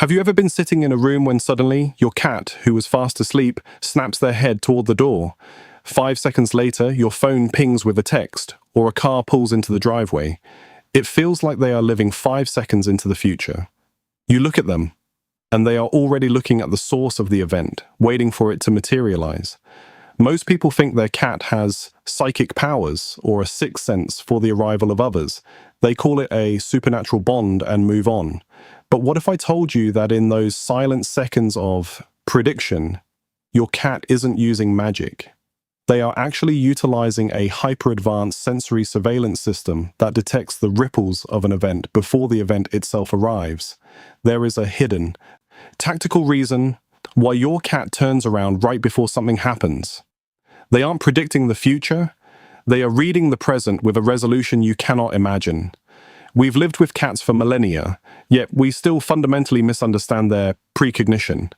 Have you ever been sitting in a room when suddenly your cat, who was fast asleep, snaps their head toward the door? 5 seconds later, your phone pings with a text, or a car pulls into the driveway. It feels like they are living 5 seconds into the future. You look at them, and they are already looking at the source of the event, waiting for it to materialize. Most people think their cat has psychic powers or a sixth sense for the arrival of others. They call it a supernatural bond and move on. But what if I told you that in those silent seconds of prediction, your cat isn't using magic? They are actually utilizing a hyper-advanced sensory surveillance system that detects the ripples of an event before the event itself arrives. There is a hidden, tactical reason why your cat turns around right before something happens. They aren't predicting the future. They are reading the present with a resolution you cannot imagine. We've lived with cats for millennia, yet we still fundamentally misunderstand their precognition.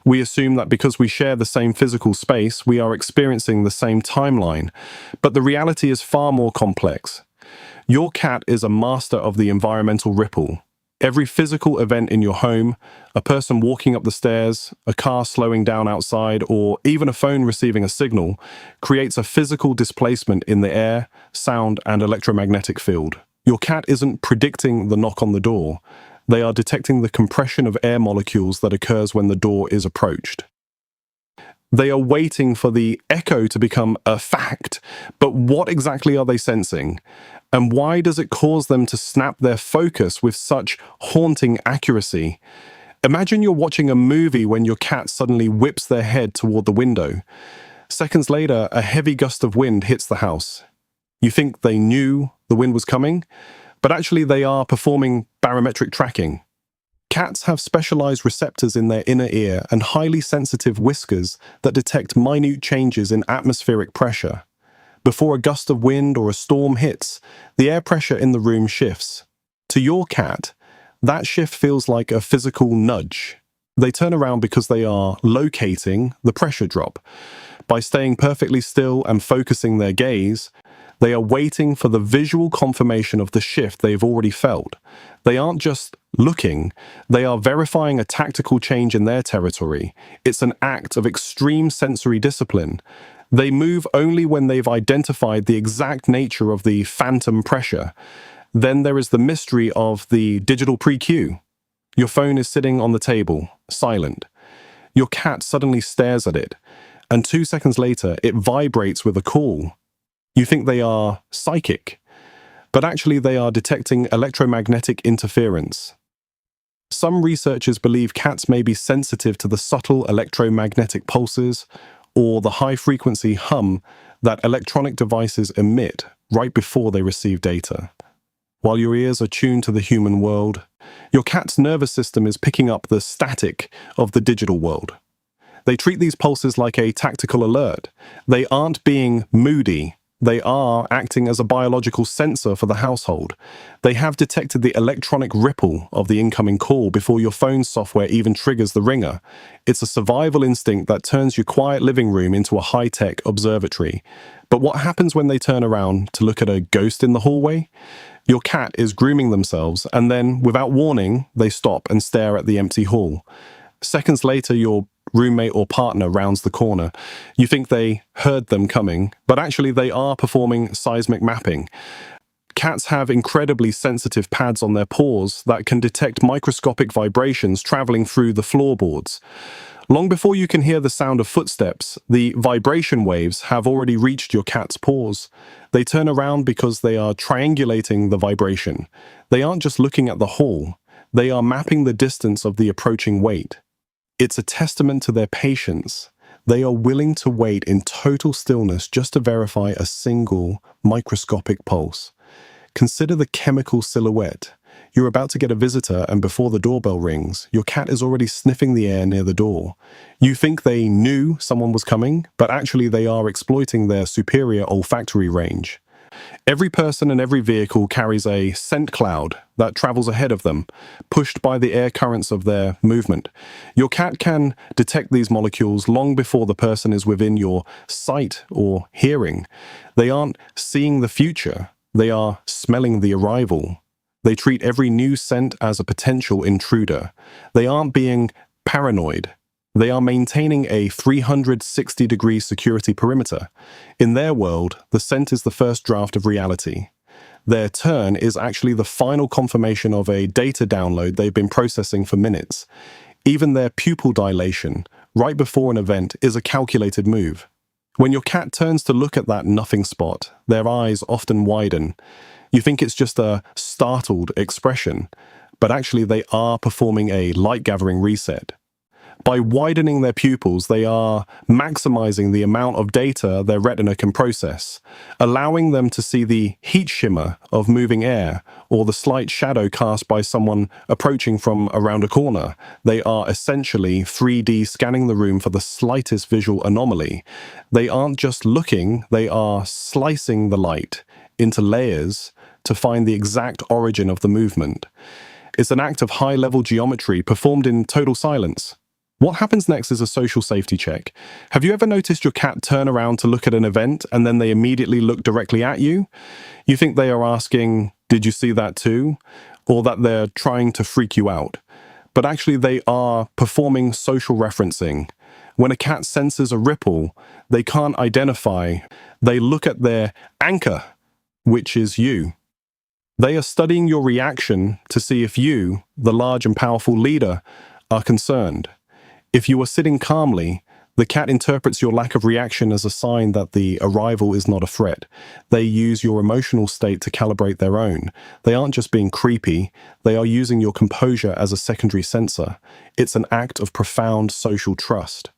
We assume that because we share the same physical space, we are experiencing the same timeline. But the reality is far more complex. Your cat is a master of the environmental ripple. Every physical event in your home, a person walking up the stairs, a car slowing down outside, or even a phone receiving a signal, creates a physical displacement in the air, sound, and electromagnetic field. Your cat isn't predicting the knock on the door. They are detecting the compression of air molecules that occurs when the door is approached. They are waiting for the echo to become a fact. But what exactly are they sensing? And why does it cause them to snap their focus with such haunting accuracy? Imagine you're watching a movie when your cat suddenly whips their head toward the window. Seconds later, a heavy gust of wind hits the house. You think they knew the wind was coming, but actually they are performing barometric tracking. Cats have specialized receptors in their inner ear and highly sensitive whiskers that detect minute changes in atmospheric pressure. Before a gust of wind or a storm hits, the air pressure in the room shifts. To your cat, that shift feels like a physical nudge. They turn around because they are locating the pressure drop. By staying perfectly still and focusing their gaze, they are waiting for the visual confirmation of the shift they've already felt. They aren't just looking, they are verifying a tactical change in their territory. It's an act of extreme sensory discipline. They move only when they've identified the exact nature of the phantom pressure. Then there is the mystery of the digital pre-cue. Your phone is sitting on the table, silent. Your cat suddenly stares at it, and 2 seconds later, it vibrates with a call. You think they are psychic, but actually they are detecting electromagnetic interference. Some researchers believe cats may be sensitive to the subtle electromagnetic pulses or the high-frequency hum that electronic devices emit right before they receive data. While your ears are tuned to the human world, your cat's nervous system is picking up the static of the digital world. They treat these pulses like a tactical alert. They aren't being moody. They are acting as a biological sensor for the household. They have detected the electronic ripple of the incoming call before your phone software even triggers the ringer. It's a survival instinct that turns your quiet living room into a high-tech observatory. But what happens when they turn around to look at a ghost in the hallway? Your cat is grooming themselves, and then, without warning, they stop and stare at the empty hall. Seconds later, your roommate or partner rounds the corner. You think they heard them coming, but actually they are performing seismic mapping. Cats have incredibly sensitive pads on their paws that can detect microscopic vibrations traveling through the floorboards. Long before you can hear the sound of footsteps, the vibration waves have already reached your cat's paws. They turn around because they are triangulating the vibration. They aren't just looking at the hall. They are mapping the distance of the approaching weight. It's a testament to their patience. They are willing to wait in total stillness just to verify a single microscopic pulse. Consider the chemical silhouette. You're about to get a visitor, and before the doorbell rings, your cat is already sniffing the air near the door. You think they knew someone was coming, but actually they are exploiting their superior olfactory range. Every person and every vehicle carries a scent cloud that travels ahead of them, pushed by the air currents of their movement. Your cat can detect these molecules long before the person is within your sight or hearing. They aren't seeing the future, they are smelling the arrival. They treat every new scent as a potential intruder. They aren't being paranoid. They are maintaining a 360-degree security perimeter. In their world, the scent is the first draft of reality. Their turn is actually the final confirmation of a data download they've been processing for minutes. Even their pupil dilation, right before an event, is a calculated move. When your cat turns to look at that nothing spot, their eyes often widen. You think it's just a startled expression, but actually they are performing a light-gathering reset. By widening their pupils, they are maximizing the amount of data their retina can process, allowing them to see the heat shimmer of moving air or the slight shadow cast by someone approaching from around a corner. They are essentially 3D scanning the room for the slightest visual anomaly. They aren't just looking, they are slicing the light into layers to find the exact origin of the movement. It's an act of high-level geometry performed in total silence. What happens next is a social safety check. Have you ever noticed your cat turn around to look at an event and then they immediately look directly at you? You think they are asking, "Did you see that too?" Or that they're trying to freak you out. But actually they are performing social referencing. When a cat senses a ripple they can't identify, they look at their anchor, which is you. They are studying your reaction to see if you, the large and powerful leader, are concerned. If you are sitting calmly, the cat interprets your lack of reaction as a sign that the arrival is not a threat. They use your emotional state to calibrate their own. They aren't just being creepy, they are using your composure as a secondary sensor. It's an act of profound social trust.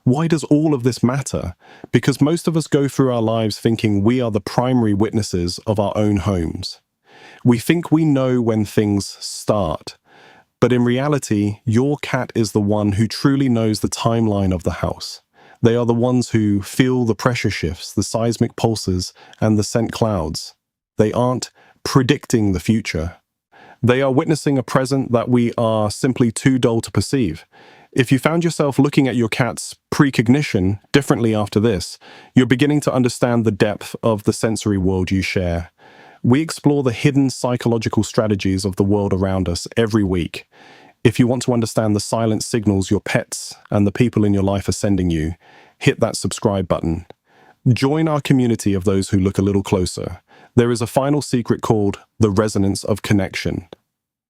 Why does all of this matter? Because most of us go through our lives thinking we are the primary witnesses of our own homes. We think we know when things start. But in reality, your cat is the one who truly knows the timeline of the house. They are the ones who feel the pressure shifts, the seismic pulses, and the scent clouds. They aren't predicting the future. They are witnessing a present that we are simply too dull to perceive. If you found yourself looking at your cat's precognition differently after this, you're beginning to understand the depth of the sensory world you share. We explore the hidden psychological strategies of the world around us every week. If you want to understand the silent signals your pets and the people in your life are sending you, hit that subscribe button. Join our community of those who look a little closer. There is a final secret called the resonance of connection.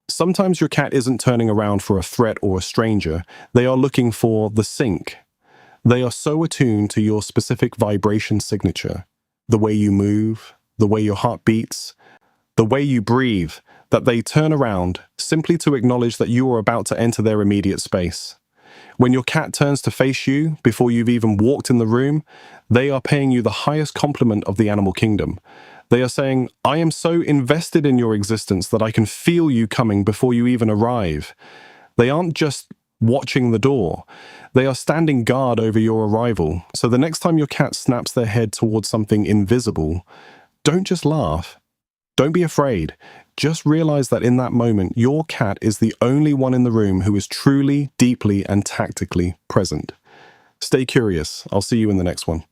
Sometimes your cat isn't turning around for a threat or a stranger. They are looking for the sync. They are so attuned to your specific vibration signature, the way you move, the way your heart beats, the way you breathe, that they turn around simply to acknowledge that you are about to enter their immediate space. When your cat turns to face you before you've even walked in the room, they are paying you the highest compliment of the animal kingdom. They are saying, "I am so invested in your existence that I can feel you coming before you even arrive." They aren't just watching the door. They are standing guard over your arrival. So the next time your cat snaps their head towards something invisible, don't just laugh. Don't be afraid. Just realize that in that moment, your cat is the only one in the room who is truly, deeply, and tactically present. Stay curious. I'll see you in the next one.